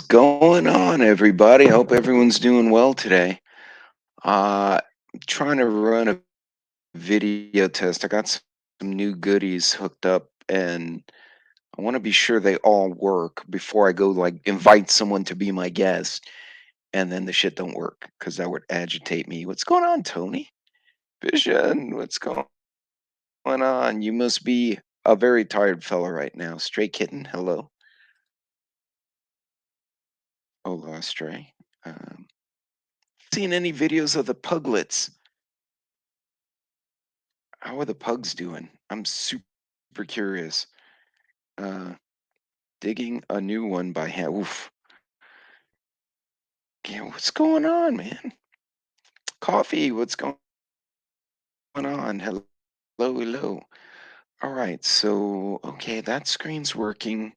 Going on, everybody? I hope everyone's doing well today. Uh, Trying to run a video test. I got some new goodies hooked up, and I want to be sure they all work before I go like invite someone to be my guest, and then the shit don't work because that would agitate me. What's going on, Tony? Vision, what's going on? You must be a very tired fella right now. Stray kitten, hello. Hola, Stray. Um, Seen any videos of the puglets? How are the pugs doing? I'm super curious. Uh, Digging a new one by hand. Oof. Yeah, what's going on, man? Coffee, what's going on? Hello, hello. All right, so okay, that screen's working.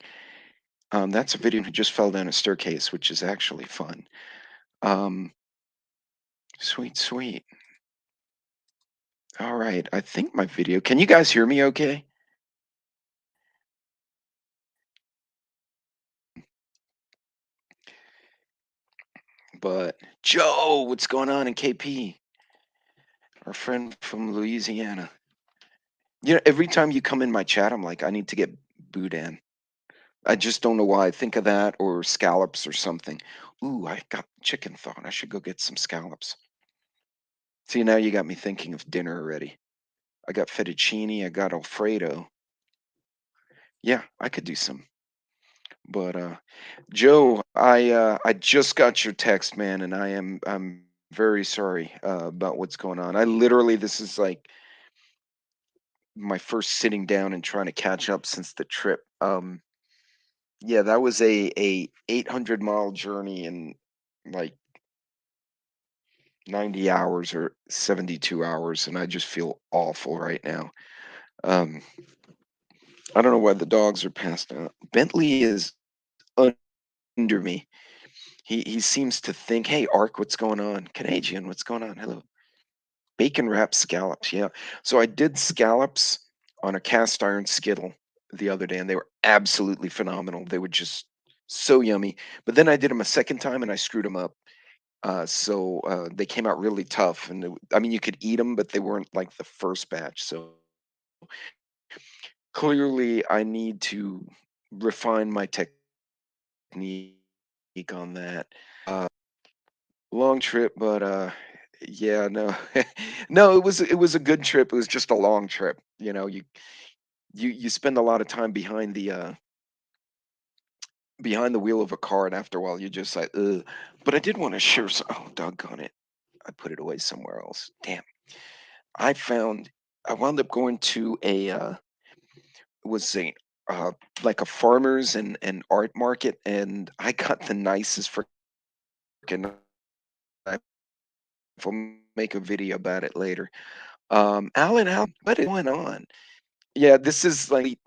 That's a video who just fell down a staircase, which is actually fun. Um, Sweet, sweet. All right, I think my video. Can you guys hear me okay? But Joe, what's going on in KP? Our friend from Louisiana. You know, every time you come in my chat, I'm like, I need to get boudin. I just don't know why. I think of that or scallops or something. Ooh, I got chicken thought. I should go get some scallops. See, now you got me thinking of dinner already. I got fettuccine, I got Alfredo. Yeah, I could do some. But Joe, I just got your text, man, and I'm very sorry about what's going on. I literally this is like my first sitting down and trying to catch up since the trip. Yeah, that was a 800-mile journey in like 90 hours or 72 hours, and I just feel awful right now. Um, I don't know why the dogs are passed out. Bentley is under me. He seems to think, "Hey, Ark, what's going on? Canadian, what's going on? Hello." Bacon wrapped scallops, yeah. So I did scallops on a cast iron skittle the other day, and they were absolutely phenomenal. They were just so yummy. But then I did them a second time, and I screwed them up. So they came out really tough, and I mean, you could eat them, but they weren't like the first batch. So clearly, I need to refine my technique on that. Uh, Long trip, but yeah, no, no, it was a good trip. It was just a long trip. You know, you spend a lot of time behind the wheel of a car, and after a while, you're just like, ugh. But I did want to share some. Oh, doggone it! I put it away somewhere else. Damn. I found I wound up going to it was a uh like a farmers and art market, and I got the nicest freaking knife. We'll make a video about it later. Alan, what is going on? Yeah, this is like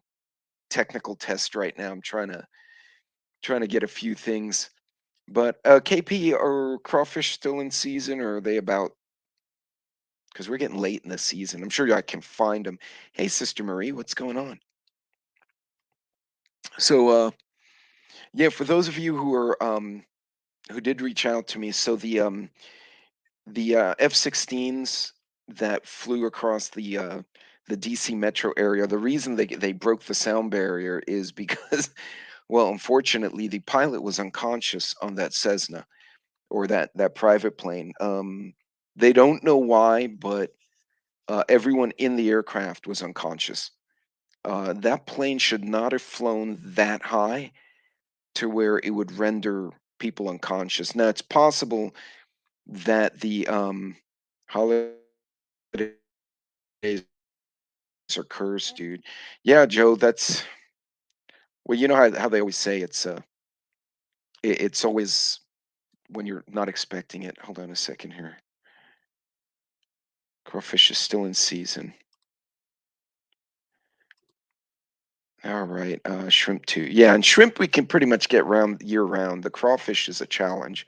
technical test right now. I'm trying to get a few things. But KP, are crawfish still in season, or are they about? Because we're getting late in the season. I'm sure I can find them. Hey, Sister Marie, what's going on? So, yeah, for those of you who did reach out to me, so the F-16s that flew across the DC metro area, the reason they broke the sound barrier is because, well, unfortunately, the pilot was unconscious on that Cessna or that private plane. They don't know why, but everyone in the aircraft was unconscious. That plane should not have flown that high to where it would render people unconscious. Now, it's possible that the holidays are cursed, dude. Yeah, Joe, that's well, you know how they always say it's always when you're not expecting it. Hold on a second here. Crawfish is still in season. All right, shrimp too. Yeah, and shrimp we can pretty much get round year round. The crawfish is a challenge.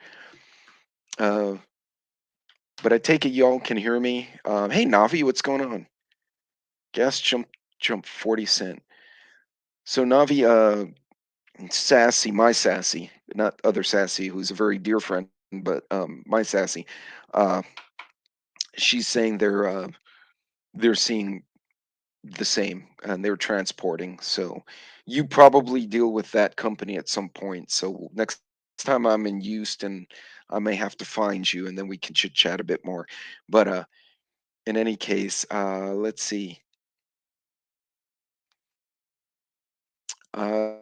Uh, but I take it y'all can hear me. Hey Navi, what's going on? Gas jump 40 cent. So Navi, And Sassy, my Sassy, not other Sassy, who's a very dear friend, but my Sassy. Uh, she's saying they're seeing the same and they're transporting. So you probably deal with that company at some point. So next time I'm in Houston, I may have to find you and then we can chit chat a bit more. But in any case, let's see. All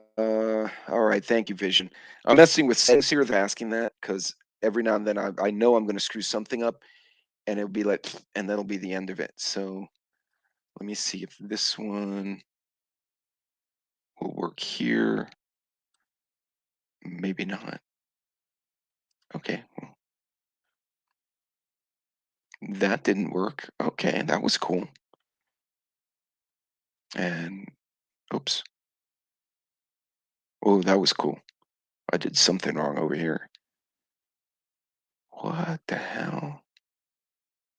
right, thank you, Vision. I'm messing with settings here. They're asking that because every now and then I know I'm going to screw something up, and it'll be like, and that'll be the end of it. So let me see if this one will work here. Maybe not. Okay, well, that didn't work. Okay, that was cool. And oops. Oh, that was cool. I did something wrong over here. What the hell?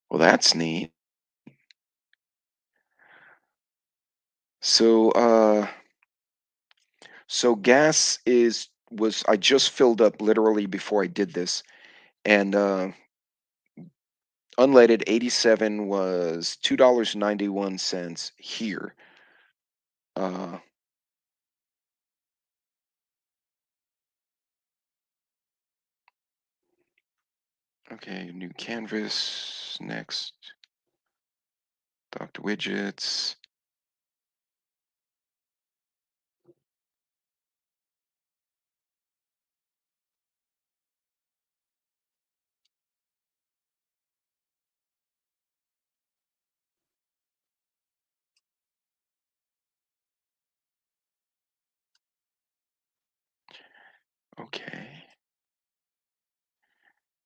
Well, that's neat. So, so gas is was I just filled up literally before I did this, and unleaded 87 was $2.91 here. Uh, okay, new canvas next. Doctor widgets. Okay.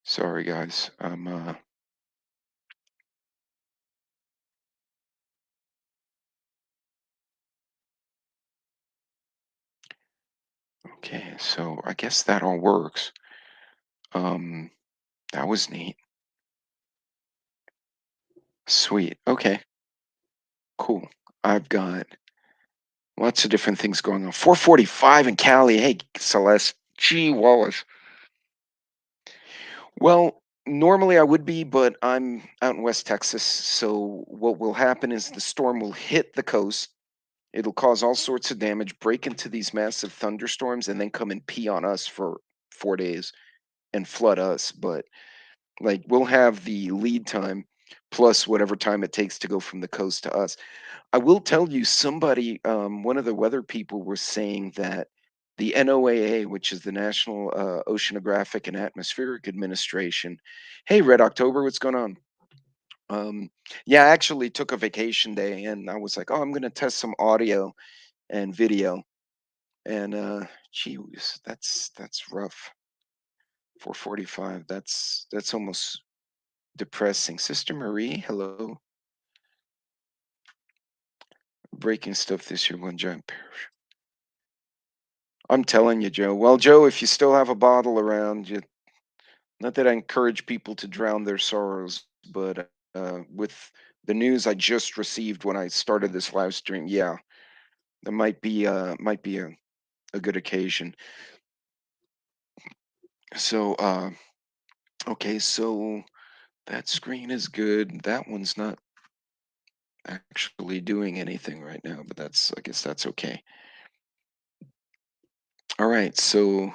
Sorry guys. Okay, so I guess that all works. Um, that was neat. Sweet. Okay, cool. I've got lots of different things going on. 445 in Cali. Hey, Celeste. Gee, Wallace. Well, normally I would be, but I'm out in West Texas. So what will happen is the storm will hit the coast. It'll cause all sorts of damage, break into these massive thunderstorms, and then come and pee on us for 4 days and flood us. But like we'll have the lead time plus whatever time it takes to go from the coast to us. I will tell you, somebody, one of the weather people, was saying that the NOAA, which is the National Oceanographic and Atmospheric Administration. Hey, Red October, what's going on? Um, yeah, I actually took a vacation day, and I was like, oh, I'm going to test some audio and video. And gee whiz, that's rough. 445. That's almost depressing. Sister Marie, hello. Breaking stuff this year, one giant parish. I'm telling you, Joe. Well, Joe, if you still have a bottle around, you, not that I encourage people to drown their sorrows, but with the news I just received when I started this live stream, yeah, that might be a good occasion. So, okay, so that screen is good. That one's not actually doing anything right now, but that's, I guess that's okay. All right, so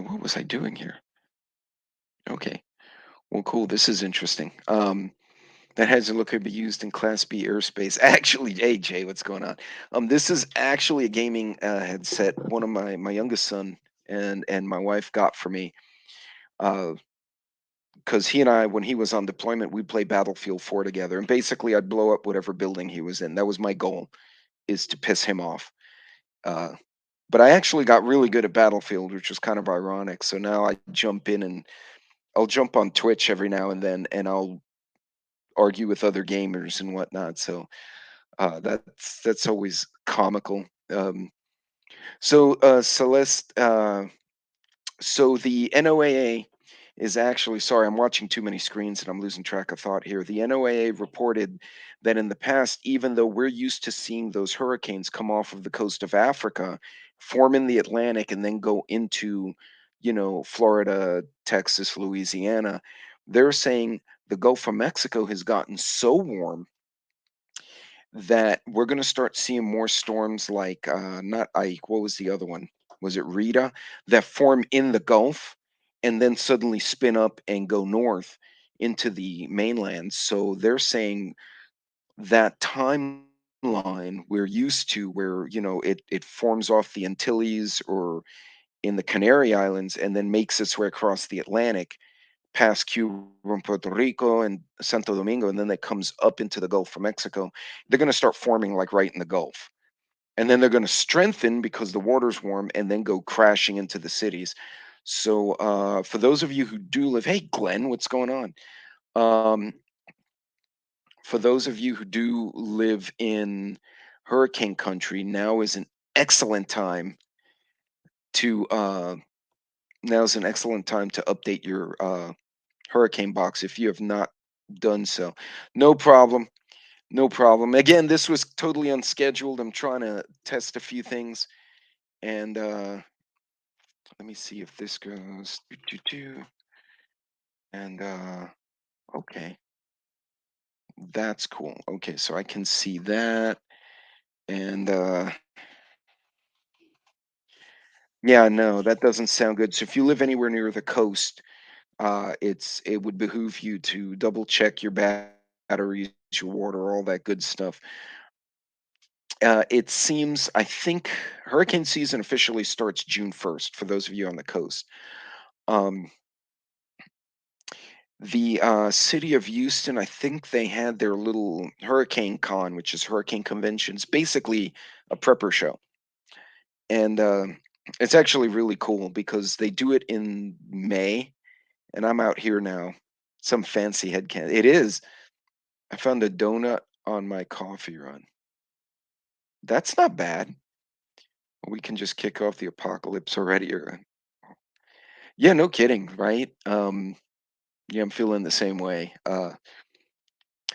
what was I doing here? Okay, well, cool. This is interesting. That has a look could be used in Class B airspace. Actually, hey Jay, what's going on? This is actually a gaming headset. One of my youngest son and my wife got for me. Because he and I, when he was on deployment, we play Battlefield 4 together, and basically I'd blow up whatever building he was in. That was my goal, is to piss him off. Uh, but I actually got really good at Battlefield, which was kind of ironic. So now I jump in and I'll jump on Twitch every now and then, and I'll argue with other gamers and whatnot. So that's always comical. Um, so Celeste, so the NOAA is actually, sorry, I'm watching too many screens and I'm losing track of thought here. The NOAA reported that in the past, even though we're used to seeing those hurricanes come off of the coast of Africa, form in the Atlantic, and then go into, Florida, Texas, Louisiana, they're saying the Gulf of Mexico has gotten so warm that we're going to start seeing more storms like not Ike, what was the other one? Was it Rita, that form in the Gulf and then suddenly spin up and go north into the mainland. So they're saying that timeline we're used to, where it forms off the Antilles or in the Canary Islands and then makes its way across the Atlantic past Cuba and Puerto Rico and Santo Domingo, and then that comes up into the Gulf of Mexico. They're going to start forming like right in the Gulf. And then they're going to strengthen because the water's warm and then go crashing into the cities. So, for those of you who do live, hey, Glenn, what's going on? Um, for those of you who do live in hurricane country, excellent time to uh, now is an excellent time to update your hurricane box if you have not done so. No problem. No problem. Again, this was totally unscheduled. I'm trying to test a few things, and let me see if this goes. And okay, that's cool. Okay, so I can see that, and yeah, no, that doesn't sound good. So if you live anywhere near the coast, it would behoove you to double check your batteries, your water, all that good stuff. It seems, I think hurricane season officially starts June 1st for those of you on the coast. Um, the city of Houston, I think they had their little hurricane con, which is hurricane conventions, basically a prepper show. And it's actually really cool because they do it in May, and I'm out here now. Some fancy head can. It is. I found a donut on my coffee run. That's not bad. We can just kick off the apocalypse already. Or yeah, no kidding, right? Yeah, I'm feeling the same way.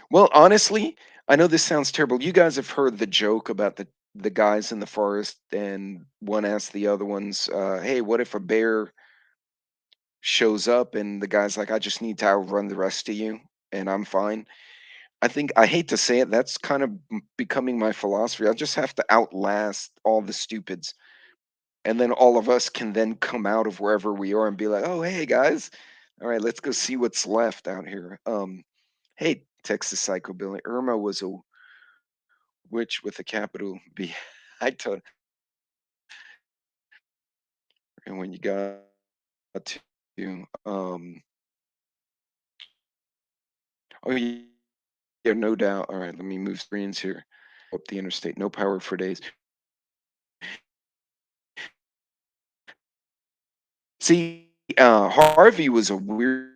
Well, honestly, I know this sounds terrible. You guys have heard the joke about the guys in the forest, and one asked the other ones, "Hey, what if a bear shows up?" And the guy's like, "I just need to outrun the rest of you, and I'm fine." I think I hate to say it, that's kind of becoming my philosophy. I just have to outlast all the stupids, and then all of us can then come out of wherever we are and be like, "Oh, hey guys, all right, let's go see what's left out here." Hey, Texas Psychobilly, Irma was a witch with a capital B. I told, and when you got to, oh yeah, no doubt. All right, let me move screens here. Up the interstate, no power for days. See, Harvey was a weird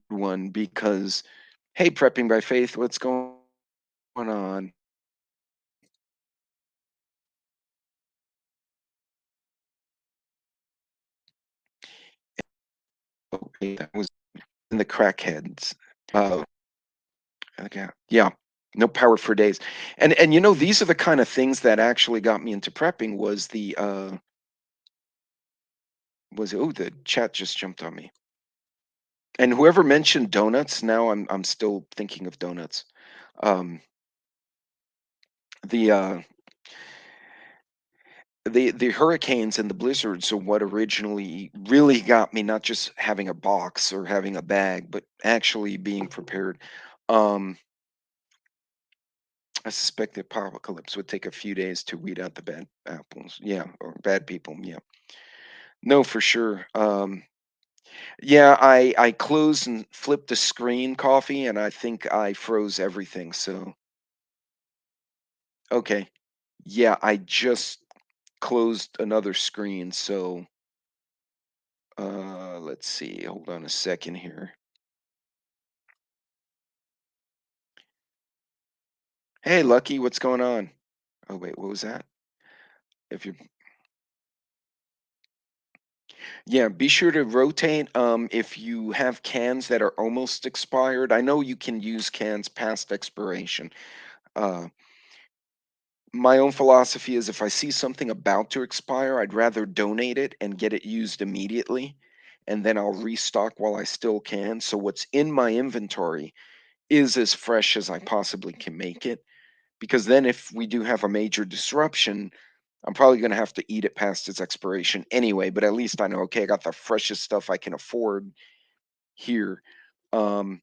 one because, hey, prepping by faith, what's going on? Okay, that was in the crackheads. Uh, okay, yeah, no power for days, and these are the kind of things that actually got me into prepping. Was oh, the chat just jumped on me, and whoever mentioned donuts, now I'm still thinking of donuts. Um, the uh, the hurricanes and the blizzards are what originally really got me, not just having a box or having a bag, but actually being prepared. Um, I suspect the apocalypse would take a few days to weed out the bad apples. Yeah, or bad people. Yeah. No, for sure. Yeah, I closed and flipped the screen coffee, and I think I froze everything. So, okay. Yeah, I just closed another screen. So, let's see. Hold on a second here. Hey, Lucky, what's going on? Oh, wait, what was that? If you Yeah, be sure to rotate if you have cans that are almost expired. I know you can use cans past expiration. Uh, my own philosophy is if I see something about to expire, I'd rather donate it and get it used immediately, and then I'll restock while I still can. So what's in my inventory is as fresh as I possibly can make it. Because then if we do have a major disruption, I'm probably going to have to eat it past its expiration anyway, but at least I know, okay, I got the freshest stuff I can afford here. Um,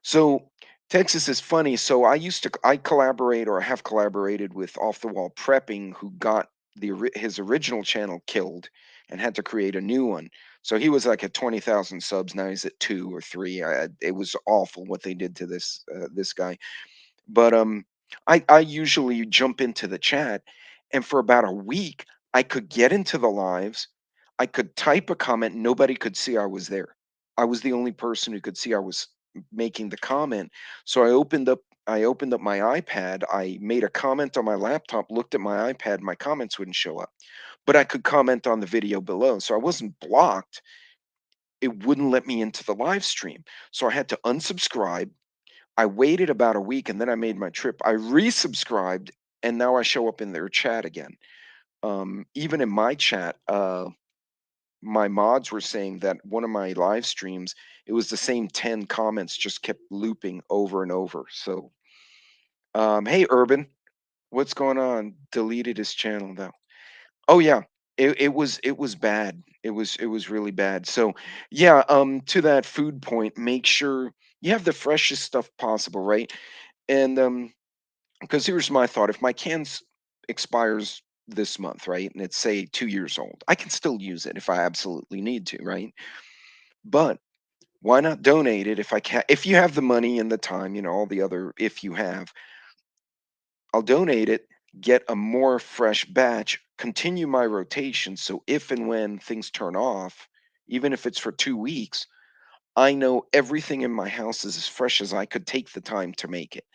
so Texas is funny. So I collaborate or have collaborated with Off the Wall Prepping, who got his original channel killed and had to create a new one. So he was like at 20,000 subs. Now he's at 2 or 3. It was awful what they did to this guy. But I usually jump into the chat, and for about a week, I could get into the lives. I could type a comment. Nobody could see I was there. I was the only person who could see I was making the comment. So I opened up my iPad. I made a comment on my laptop. Looked at my iPad. My comments wouldn't show up, but I could comment on the video below. So I wasn't blocked. It wouldn't let me into the live stream. So I had to unsubscribe. I waited about a week and then I made my trip. I resubscribed and now I show up in their chat again. Even in my chat, my mods were saying that one of my live streams, it was the same 10 comments just kept looping over and over. So, hey, Urban, what's going on? Deleted his channel though. Oh yeah, it was bad. It was really bad. So yeah, to that food point, make sure you have the freshest stuff possible, right? And because here's my thought: if my cans expires this month, right, and it's say 2 years old, I can still use it if I absolutely need to, right? But why not donate it if I can? If you have the money and the time, all the other. If you have, I'll donate it, get a more fresh batch, continue my rotation. So if and when things turn off, even if it's for 2 weeks, I know everything in my house is as fresh as I could take the time to make it.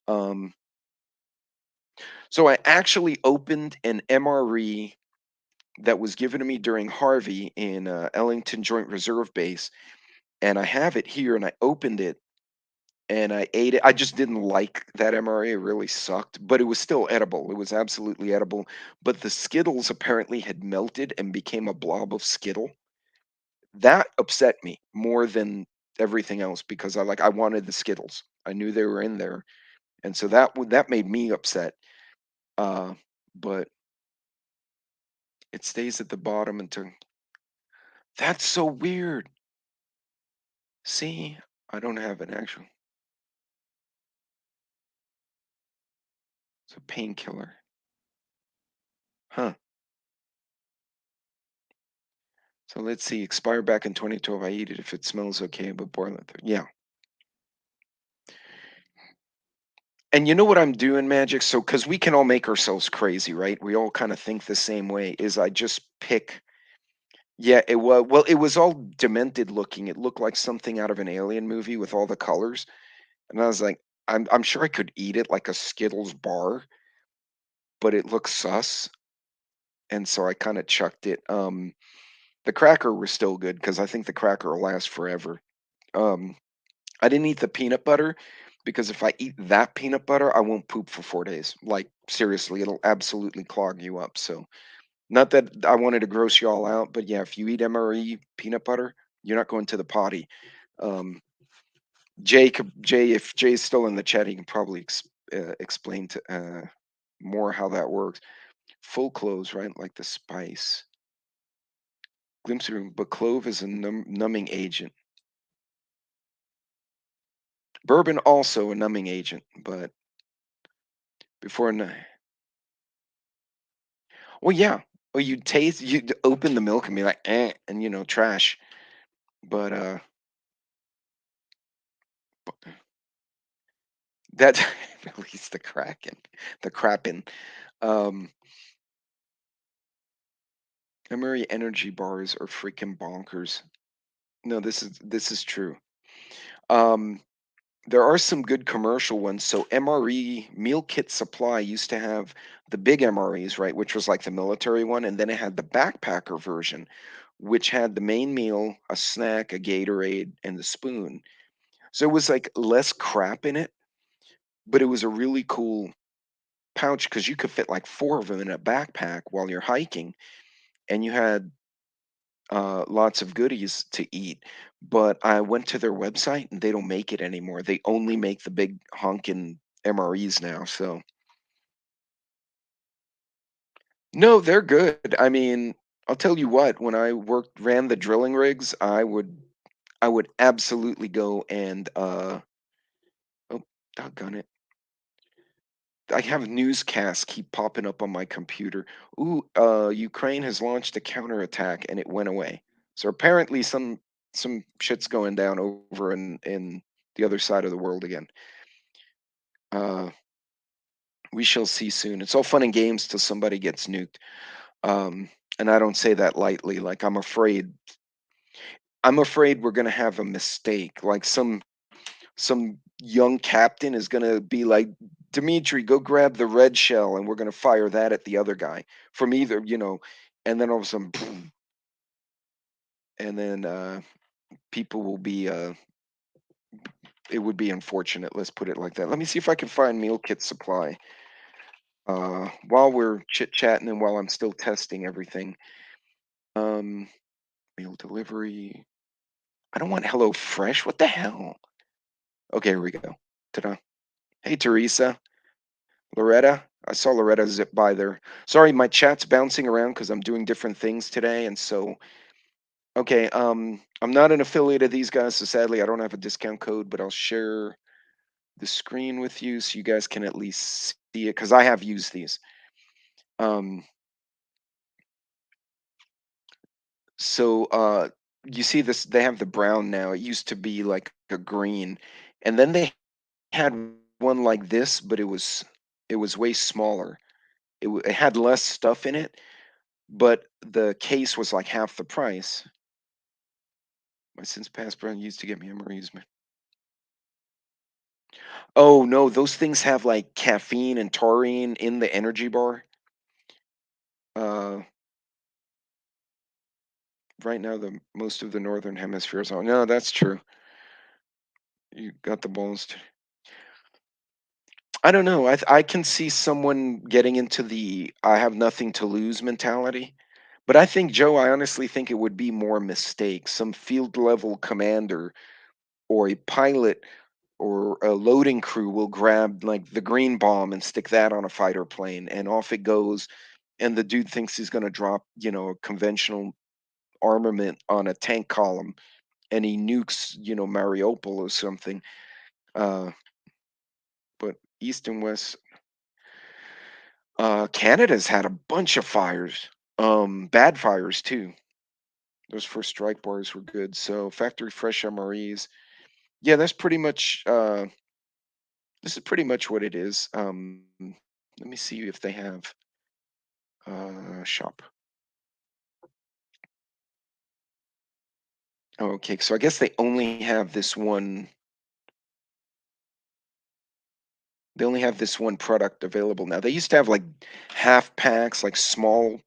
Um, So I actually opened an MRE that was given to me during Harvey in Ellington Joint Reserve Base, and I have it here. And I opened it and I ate it. I just didn't like that MRE; it really sucked, but it was still edible. It was absolutely edible. But the Skittles apparently had melted and became a blob of Skittle. That upset me more than everything else because I wanted the Skittles. I knew they were in there, and so that made me upset. Uh, but it stays at the bottom until. That's so weird. See, I don't have an actual. It's a painkiller. Huh. So let's see. Expired back in 2012. I eat it if it smells okay, but boil it. Yeah. And you know what I'm doing, Magic? So, because we can all make ourselves crazy, right? We all kind of think the same way. Is I just pick. Yeah, it was. Well, it was all demented looking. It looked like something out of an alien movie with all the colors. And I was like, I'm sure I could eat it like a Skittles bar, but it looks sus. And so I kind of chucked it. The cracker was still good because I think the cracker will last forever. Um, I didn't eat the peanut butter because if I eat that peanut butter, I won't poop for 4 days. Like seriously, it'll absolutely clog you up. So not that I wanted to gross you all out, but yeah, if you eat MRE peanut butter, you're not going to the potty. Um, Jay, if Jay's still in the chat, he can probably explain to more how that works. Full cloves, right? Like the spice. Glimpse room, but clove is a numbing agent. Bourbon also a numbing agent, but before well, yeah. Well, you'd open the milk and be like, and trash. But that release the kraken, the kraken. Um, Emery energy bars are freaking bonkers. No, this is true. Um, there are some good commercial ones. So MRE Meal Kit Supply used to have the big MREs, right, which was like the military one, and then it had the backpacker version, which had the main meal, a snack, a Gatorade, and the spoon. So it was like less crap in it, but it was a really cool pouch because you could fit like four of them in a backpack while you're hiking, and you had lots of goodies to eat. But I went to their website and they don't make it anymore. They only make the big honkin' MREs now. So no, they're good. I mean, I'll tell you what, when I ran the drilling rigs, I would absolutely go and oh, doggone it. I have newscasts keep popping up on my computer. Ooh, Ukraine has launched a counterattack and it went away. So apparently some shit's going down over in the other side of the world again. Uh, we shall see soon. It's all fun and games till somebody gets nuked. Um, and I don't say that lightly. Like I'm afraid we're gonna have a mistake. Like some young captain is gonna be like, Dimitri, go grab the red shell, and we're gonna fire that at the other guy from either, and then all of a sudden, boom, and then people will be. It would be unfortunate. Let's put it like that. Let me see if I can find meal kit supply. While we're chit chatting and while I'm still testing everything. Um, Meal delivery. I don't want Hello Fresh. What the hell? Okay, here we go. Ta-da. Hey, Teresa. Loretta, I saw Loretta zip by there. Sorry, my chat's bouncing around because I'm doing different things today, and so okay. I'm not an affiliate of these guys, so sadly I don't have a discount code, but I'll share the screen with you so you guys can at least see it because I have used these. Um, so you see this? They have the brown now. It used to be like a green, and then they had one like this, but it was way smaller. It had less stuff in it, but the case was like half the price. My since past brand used to get me MREs. Oh no, those things have like caffeine and taurine in the energy bar. Uh, right now, the most of the northern hemisphere is on. No, that's true. You got the balls. I don't know. I can see someone getting into the "I have nothing to lose" mentality. But I think, Joe, I honestly think it would be more mistakes. Some field level commander or a pilot or a loading crew will grab like the green bomb and stick that on a fighter plane and off it goes, and the dude thinks he's going to drop a conventional armament on a tank column, and he nukes Mariupol or something. But east and west, Canada's had a bunch of fires, bad fires too. Those first strike bars were good. So factory fresh MREs, yeah, that's pretty much this is pretty much what it is. Let me see if they have shop. Oh, okay, so I guess they only have this one. They only have this one product available now. They used to have like half packs, like small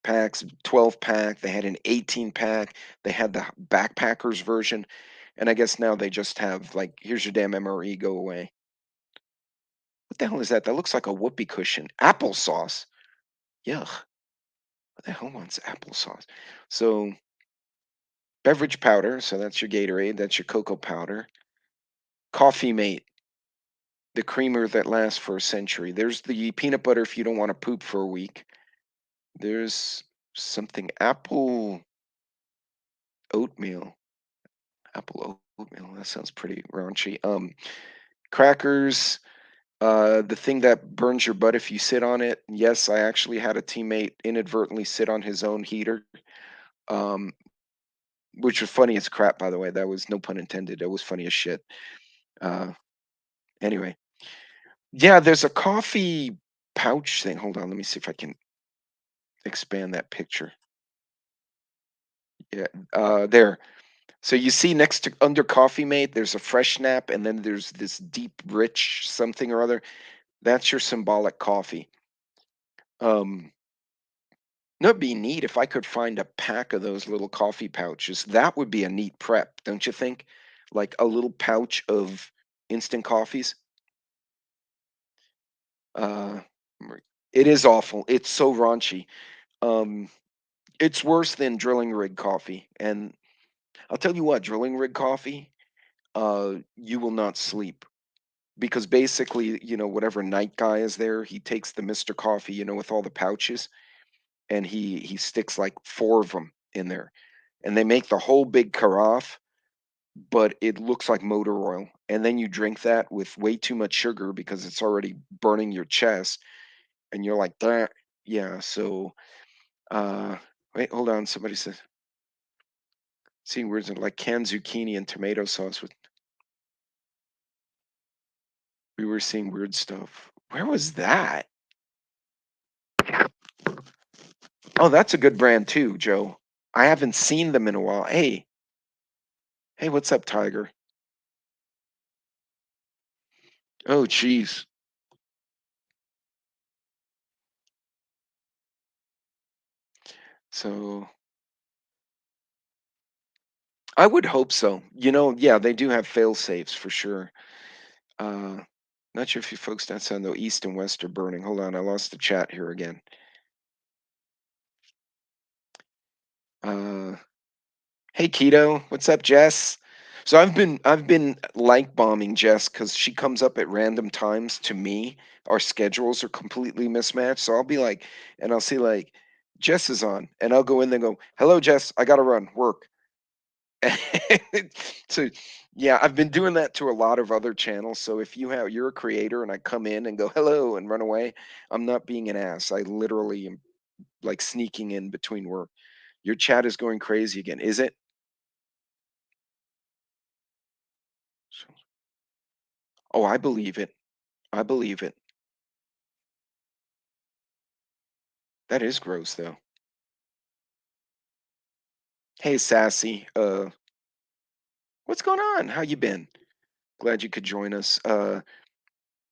packs, 12 pack. They had an 18 pack. They had the backpackers version, and I guess now they just have like, here's your damn MRE, go away. What the hell is that? That looks like a whoopee cushion. Applesauce. Yuck. What the hell wants applesauce? So beverage powder. So that's your Gatorade. That's your cocoa powder. Coffee Mate, the creamer that lasts for a century. There's the peanut butter if you don't want to poop for a week. There's something apple oatmeal. Apple oatmeal. That sounds pretty raunchy. Crackers. The thing that burns your butt if you sit on it. Yes, I actually had a teammate inadvertently sit on his own heater. Um, which was funny as crap, by the way. That was no pun intended. It was funny as shit. Uh, anyway, yeah, there's a coffee pouch thing. Hold on, let me see if I can expand that picture. Yeah, there. So you see next to under Coffee Mate, there's a fresh snap, and then there's this deep, rich something or other. That's your symbolic coffee. Um, That'd be neat if I could find a pack of those little coffee pouches. That would be a neat prep, don't you think? Like a little pouch of instant coffees. Uh, it is awful. It's so raunchy. Um, it's worse than drilling rig coffee. And I'll tell you what, drilling rig coffee, you will not sleep because basically, whatever night guy is there, he takes the Mr. Coffee, with all the pouches, and he sticks like four of them in there, and they make the whole big carafe, but it looks like motor oil. And then you drink that with way too much sugar because it's already burning your chest, and you're like, that. Yeah. So, uh, wait, hold on. Somebody says, seeing words like canned zucchini and tomato sauce. We were seeing weird stuff. Where was that? Oh, that's a good brand too, Joe. I haven't seen them in a while. Hey, what's up, Tiger? Oh, jeez. So I would hope so. Yeah, they do have fail safes for sure. Uh, not sure if you folks down south know east and west are burning. Hold on, I lost the chat here again. Uh, hey, Keto, what's up, Jess? So I've been like bombing Jess because she comes up at random times to me. Our schedules are completely mismatched. So I'll be like, and I'll see like Jess is on, and I'll go in there and go, "Hello, Jess. I gotta run work." So yeah, I've been doing that to a lot of other channels. So if you're a creator and I come in and go hello and run away, I'm not being an ass. I literally am like sneaking in between work. Your chat is going crazy again, is it? So- Oh, I believe it. I believe it. That is gross though. Hey Sassy, what's going on? How you been? Glad you could join us. I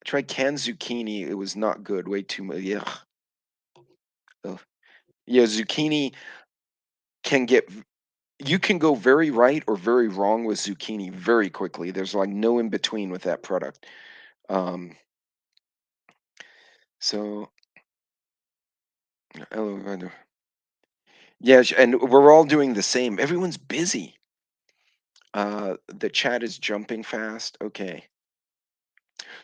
tried canned zucchini. It was not good. Way too much. Yeah. Yeah, zucchini can get you can go very right or very wrong with zucchini very quickly. There's like no in between with that product. Um, so, oh, yeah, and we're all doing the same. Everyone's busy. The chat is jumping fast. Okay.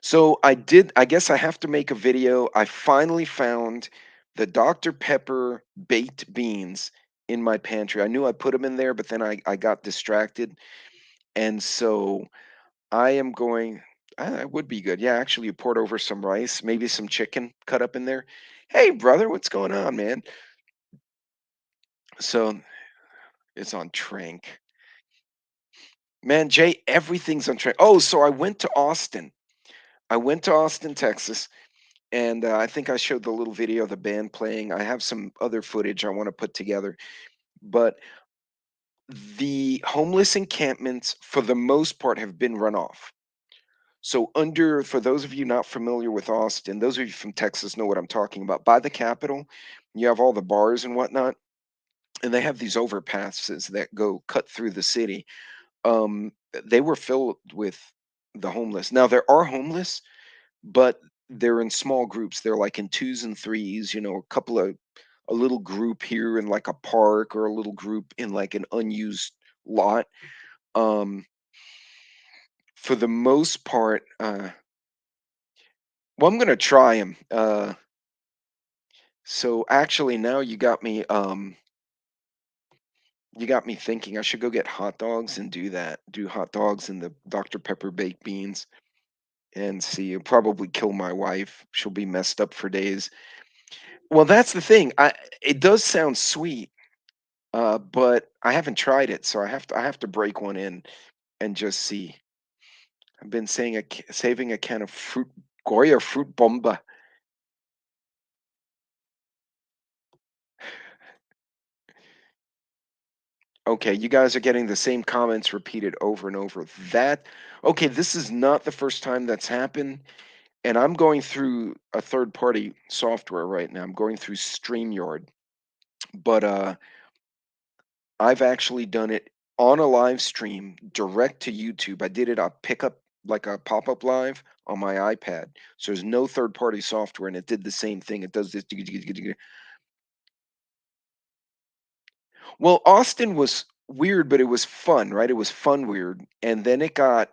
So I guess I have to make a video. I finally found the Dr. Pepper baked beans in my pantry. I knew I put them in there, but then I got distracted. And so I am going that would be good. Yeah, actually, you poured over some rice, maybe some chicken cut up in there. Hey, brother, what's going on, man? So it's on Trank. Man, Jay, everything's on Trank. Oh, so I went to Austin. I went to Austin, Texas, and I think I showed the little video of the band playing. I have some other footage I want to put together, but the homeless encampments, for the most part, have been run off. So for those of you not familiar with Austin, those of you from Texas know what I'm talking about. By the Capitol, you have all the bars and whatnot, and they have these overpasses that go cut through the city. They were filled with the homeless. Now there are homeless, but they're in small groups. They're like in twos and threes, a little group here in like a park or a little group in like an unused lot. Um, for the most part, well, I'm gonna try them. So actually now you got me thinking I should go get hot dogs and do that. Do hot dogs and the Dr. Pepper baked beans and see. It'll probably kill my wife. She'll be messed up for days. Well, that's the thing. It does sound sweet, but I haven't tried it, so I have to break one in and just see. I've been saving a can of fruit Goya fruit bomba. Okay, you guys are getting the same comments repeated over and over. Okay, this is not the first time that's happened. And I'm going through a third party software right now. I'm going through StreamYard. but I've actually done it on a live stream direct to YouTube. I did it a pickup like a pop-up live on my iPad. So there's no third-party software and it did the same thing. It does this. Well, Austin was weird, but it was fun, right? It was fun weird. And then it got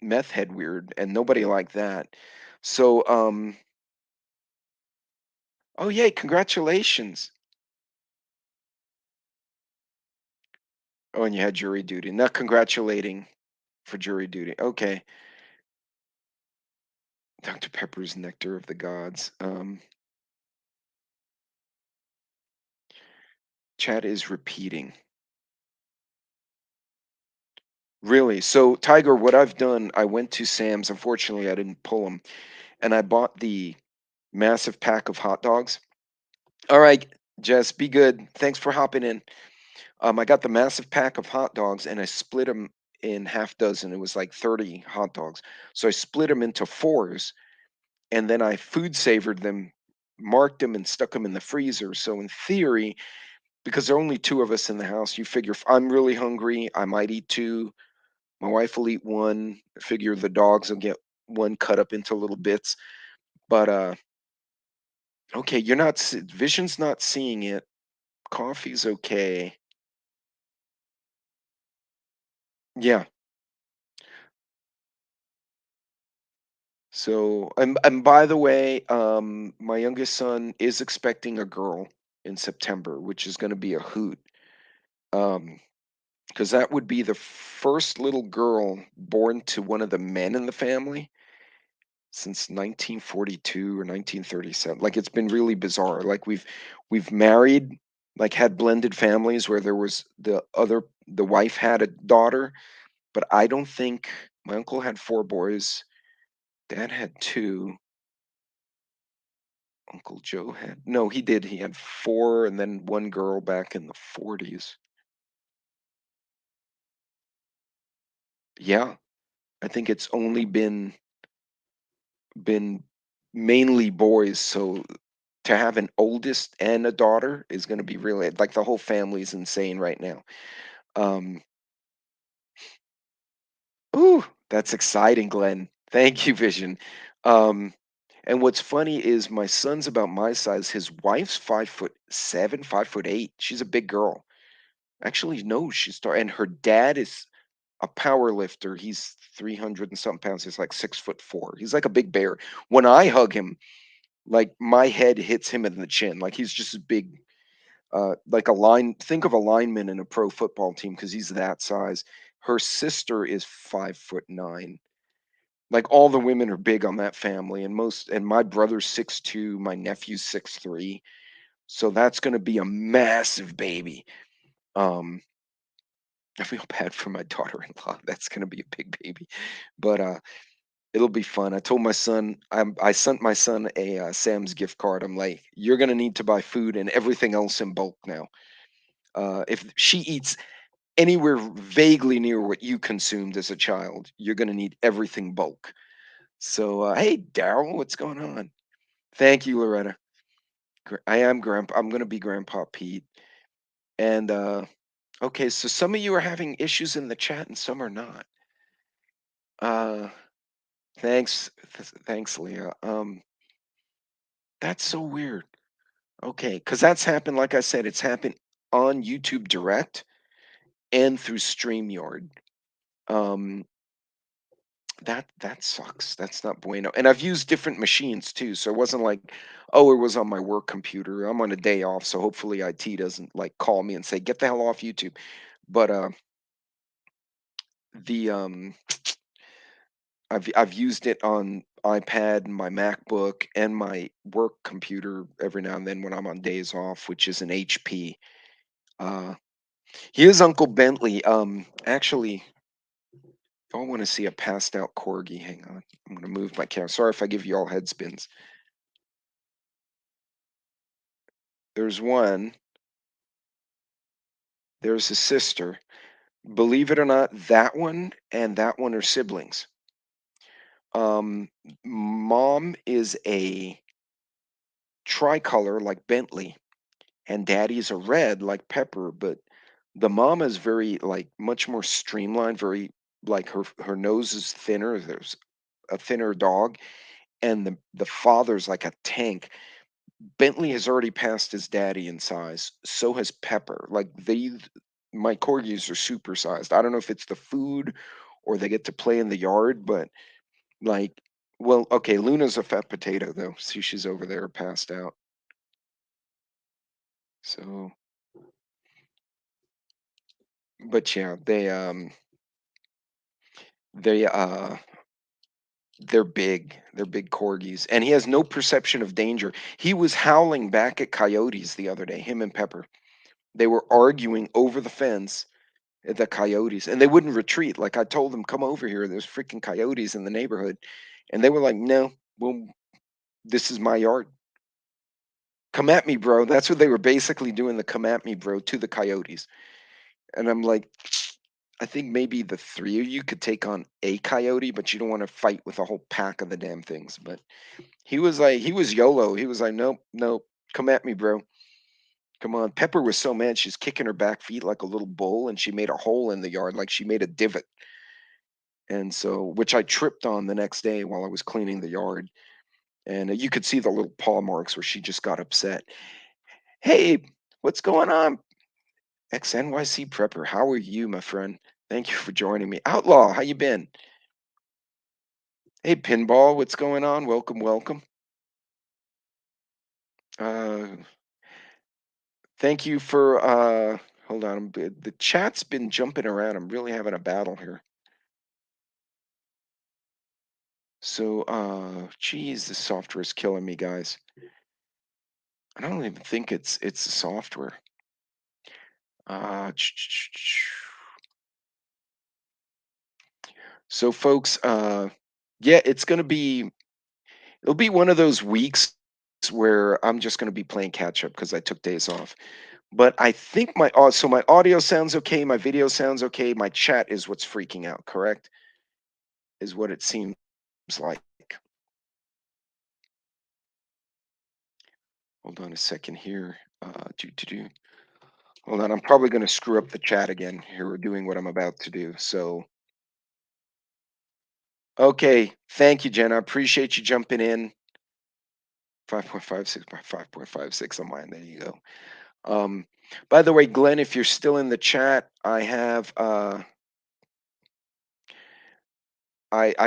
meth head weird and nobody liked that. So oh yay, congratulations. Oh, and you had jury duty. Not congratulating for jury duty. Okay. Dr. Pepper's Nectar of the Gods. Chat is repeating. Really? So, Tiger, what I've done, I went to Sam's. Unfortunately, I didn't pull them, and I bought the massive pack of hot dogs. All right, Jess, be good. Thanks for hopping in. I got the massive pack of hot dogs, and I split them in half dozen. It was like 30 hot dogs. So I split them into fours, and then I food savored them, marked them, and stuck them in the freezer. So in theory, because there are only two of us in the house, you figure if I'm really hungry, I might eat two. My wife will eat one. I figure the dogs will get one cut up into little bits. But okay, you're not Vision's not seeing it. Coffee's okay. Yeah. So and by the way, my youngest son is expecting a girl in September, which is going to be a hoot. Um, because that would be the first little girl born to one of the men in the family since 1942 or 1937. Like it's been really bizarre. Like we've married, like had blended families where there was the wife had a daughter, but I don't think my uncle had four boys, dad had two, Uncle Joe had no, he did. He had four and then one girl back in the 40s. Yeah, I think it's only been mainly boys, so to have an oldest and a daughter is going to be really like the whole family's insane right now. Um, ooh, that's exciting, Glenn. Thank you, Vision. Um, and what's funny is my son's about my size. His wife's 5'7", 5'8". She's a big girl. Actually, no, and her dad is a power lifter. He's 300 and something pounds. He's like 6'4". He's like a big bear. When I hug him, like my head hits him in the chin. Like he's just a big, like a line. Think of a lineman in a pro football team because he's that size. Her sister is 5'9". Like all the women are big on that family, and my brother's 6'2", my nephew's 6'3". So that's going to be a massive baby. Um, I feel bad for my daughter-in-law. That's going to be a big baby, but it'll be fun. I told my son, I sent my son a Sam's gift card. I'm like, you're going to need to buy food and everything else in bulk now. If she eats anywhere vaguely near what you consumed as a child, you're going to need everything bulk. So, hey, Daryl, what's going on? Thank you, Loretta. I am Grandpa. I'm going to be Grandpa Pete. And okay, so some of you are having issues in the chat and some are not. Uh, thanks, Leah. That's so weird. Okay, because that's happened. Like I said, it's happened on YouTube Direct and through StreamYard. Um, that sucks. That's not bueno. And I've used different machines too, so it wasn't like, oh, it was on my work computer. I'm on a day off, so hopefully IT doesn't like call me and say, get the hell off YouTube. But the I've used it on iPad, my MacBook, and my work computer every now and then when I'm on days off, which is an HP. Uh, Here's Uncle Bentley. Actually, if I want to see a passed out corgi, hang on. I'm gonna move my camera. Sorry if I give you all head spins. There's one. There's a sister. Believe it or not, that one and that one are siblings. Um, Mom is a tricolor like Bentley, and daddies are red like Pepper, but the mama is very like much more streamlined, very like her nose is thinner. There's a thinner dog, and the father's like a tank. Bentley has already passed his daddy in size. So has Pepper. Like my corgis are supersized. I don't know if it's the food or they get to play in the yard, but like, well, okay, Luna's a fat potato though. See, she's over there passed out. So, but yeah, they they're big. They're big corgis, and he has no perception of danger. He was howling back at coyotes the other day. Him and Pepper. They were arguing over the fence at the coyotes, and they wouldn't retreat. Like I told them, come over here. There's freaking coyotes in the neighborhood, and they were like, no, well, this is my yard. Come at me, bro. That's what they were basically doing. The come at me, bro, to the coyotes. And I'm like, I think maybe the three of you could take on a coyote, but you don't want to fight with a whole pack of the damn things. But he was like, he was YOLO. He was like, nope, nope, come at me, bro. Come on. Pepper was so mad. She's kicking her back feet like a little bull, and she made a hole in the yard, like she made a divot. And so, which I tripped on the next day while I was cleaning the yard. And you could see the little paw marks where she just got upset. Hey, what's going on? XNYC Prepper, how are you, my friend? Thank you for joining me. Outlaw, how you been? Hey, Pinball, what's going on? Welcome, welcome. Uh, thank you for hold on. The chat's been jumping around. I'm really having a battle here. So, geez, this software is killing me, guys. I don't even think it's the software. Uh, ch- ch- ch- ch- so, folks, yeah, it'll be one of those weeks where I'm just gonna be playing catch up because I took days off. But I think my audio sounds okay, my video sounds okay, my chat is what's freaking out, correct? Is what it seems like. Hold on a second here. Do. Hold on, I'm probably gonna screw up the chat again here. We're doing what I'm about to do. So, okay, thank you, Jen. I appreciate you jumping in. 5.56 by 5.56 on mine. There you go. Um, by the way, Glenn, if you're still in the chat, I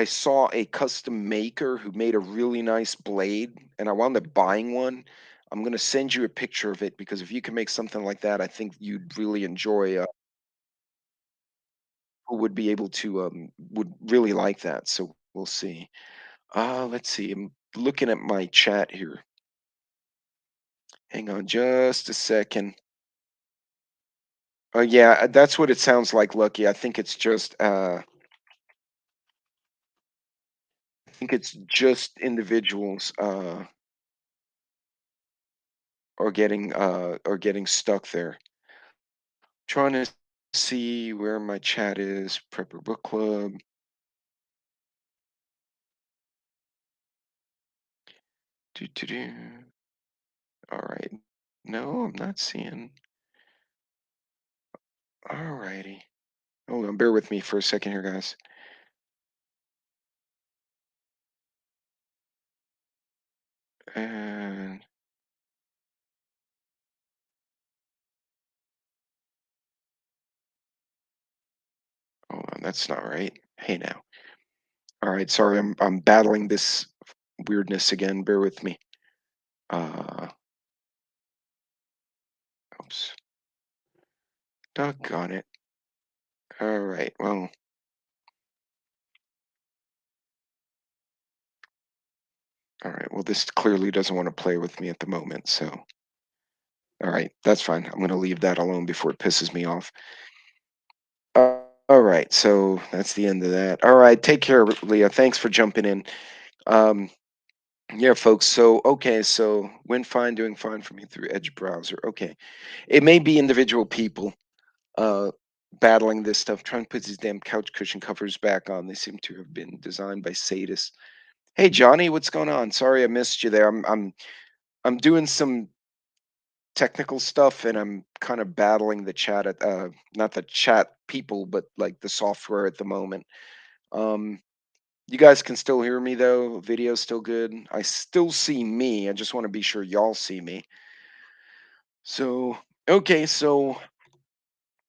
saw a custom maker who made a really nice blade, and I wound up buying one. I'm gonna send you a picture of it because if you can make something like that, I think you'd really enjoy. Who would be able to would really like that. So we'll see. Let's see. I'm looking at my chat here. Hang on just a second. Oh yeah, that's what it sounds like, Lucky. I think it's just individuals are getting stuck there. Trying to see where my chat is. Prepper Book Club. Do do do. All right. No, I'm not seeing. All righty. Hold on. Bear with me for a second here, guys. And hold on. That's not right. Hey now. All right. Sorry. I'm battling this weirdness again. Bear with me. Uh. Oops. Doggone it. All right. Well. All right. Well, this clearly doesn't want to play with me at the moment. So, all right. That's fine. I'm going to leave that alone before it pisses me off. All right. So that's the end of that. All right. Take care, Leah. Thanks for jumping in. Um, yeah, folks. So, okay. So, went fine, doing fine for me through Edge browser. Okay. It may be individual people uh, battling this stuff, trying to put these damn couch cushion covers back on. They seem to have been designed by sadists. Hey, Johnny, what's going on? Sorry I missed you there. I'm doing some technical stuff, and I'm kind of battling the chat at not the chat people, but like the software at the moment. Um, you guys can still hear me though. Video's still good. I still see me. I just want to be sure y'all see me. So okay, so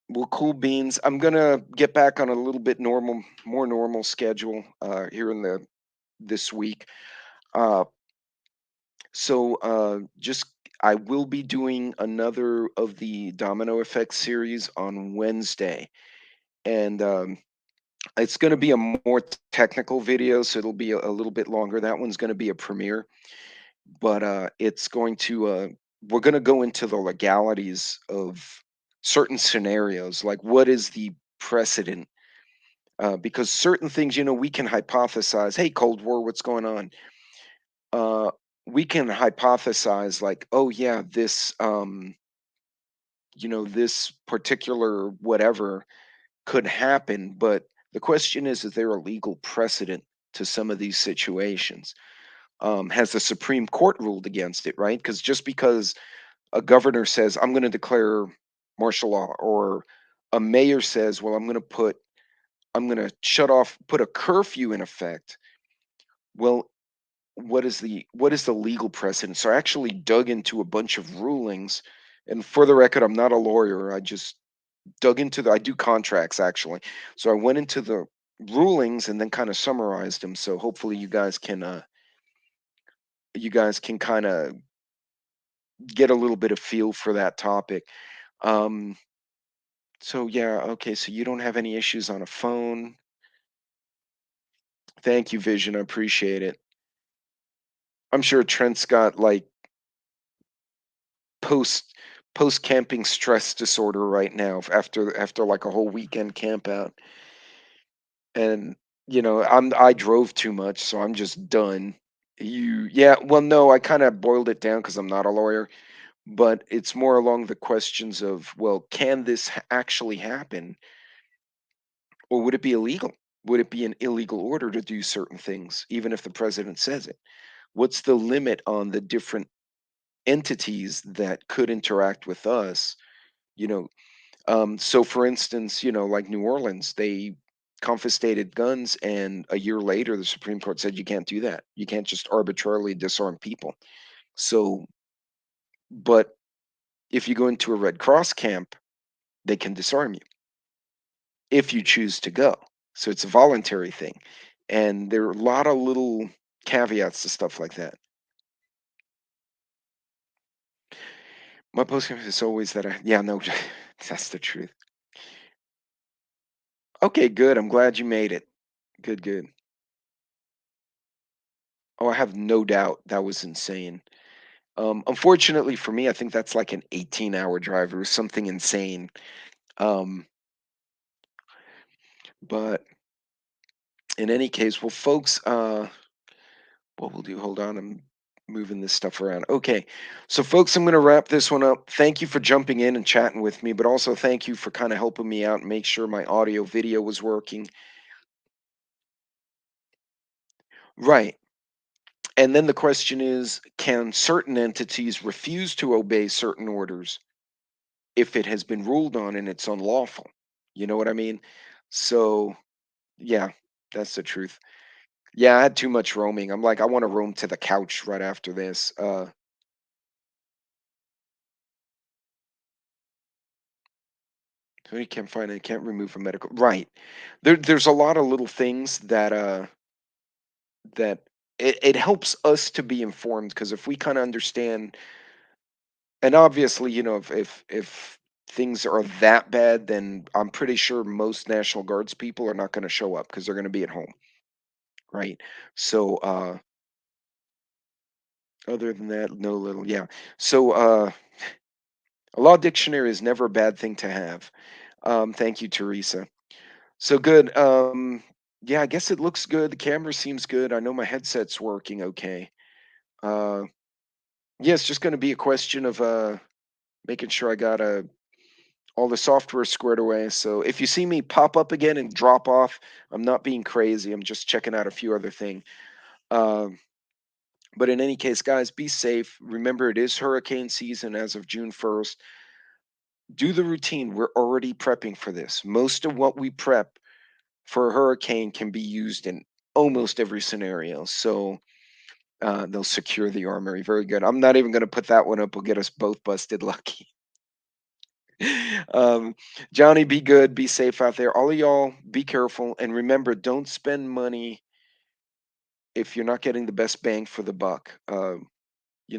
well, cool beans. I'm gonna get back on a little bit more normal schedule here in the this week. Uh, just I will be doing another of the Domino Effect series on Wednesday, and it's going to be a more technical video, so it'll be a little bit longer. That one's going to be a premiere, but it's going to we're going to go into the legalities of certain scenarios, like what is the precedent. Because certain things, we can hypothesize, hey, Cold War, what's going on? We can hypothesize like, oh yeah, this particular whatever could happen, but the question is there a legal precedent to some of these situations? Has the Supreme Court ruled against it, right? Because just because a governor says, I'm going to declare martial law, or a mayor says, well, I'm going to put a curfew in effect. Well, what is the legal precedent? So I actually dug into a bunch of rulings, and for the record, I'm not a lawyer. I just dug into I do contracts actually. So I went into the rulings and then kind of summarized them. So hopefully you guys can kind of get a little bit of feel for that topic. Um, so yeah, okay. So you don't have any issues on a phone. Thank you, Vision. I appreciate it. I'm sure Trent's got like post post camping stress disorder right now after like a whole weekend camp out. And I drove too much, so I'm just done. Yeah, well, no, I kind of boiled it down because I'm not a lawyer, but it's more along the questions of, well, can this actually happen, or would it be illegal? Would it be an illegal order to do certain things, even if the president says it? What's the limit on the different entities that could interact with us? You know, so for instance, like New Orleans, they confiscated guns, and a year later, the Supreme Court said you can't do that. You can't just arbitrarily disarm people. So, but if you go into a Red Cross camp, they can disarm you if you choose to go. So it's a voluntary thing. And there are a lot of little caveats to stuff like that. My post is always that yeah, no, that's the truth. Okay, good. I'm glad you made it. Good, good. Oh, I have no doubt that was insane. Unfortunately for me, I think that's like an 18-hour drive or something insane. Um, but in any case, well, folks, what we'll do, hold on, I'm moving this stuff around. Okay, so folks, I'm going to wrap this one up. Thank you for jumping in and chatting with me, but also thank you for kind of helping me out and make sure my audio video was working. Right. And then the question is, can certain entities refuse to obey certain orders if it has been ruled on and it's unlawful? You know what I mean? So, yeah, that's the truth. Yeah, I had too much roaming. I'm like, I want to roam to the couch right after this. So you can't find it, can't remove a medical. Right. There's a lot of little things that it helps us to be informed, because if we kind of understand, and obviously, if things are that bad, then I'm pretty sure most National Guards people are not going to show up because they're going to be at home, right? So, other than that, no little, yeah. So, a law dictionary is never a bad thing to have. Thank you, Teresa. So good. Yeah, I guess it looks good. The camera seems good. I know my headset's working okay. Uh, yeah, it's just going to be a question of making sure I got all the software squared away. So if you see me pop up again and drop off, I'm not being crazy. I'm just checking out a few other things. Um, But in any case, guys, be safe. Remember, it is hurricane season as of June 1st. Do the routine. We're already prepping for this. Most of what we prep for a hurricane can be used in almost every scenario. So they'll secure the armory. Very good. I'm not even going to put that one up. We'll get us both busted lucky. um, Johnny, be good. Be safe out there. All of y'all, be careful. And remember, don't spend money if you're not getting the best bang for the buck.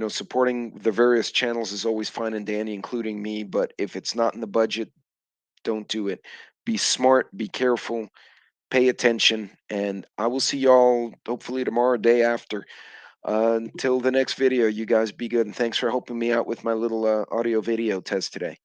Supporting the various channels is always fine and dandy, including me. But if it's not in the budget, don't do it. Be smart. Be careful. Pay attention. And I will see y'all hopefully tomorrow, day after. Until the next video, you guys be good. And thanks for helping me out with my little audio video test today.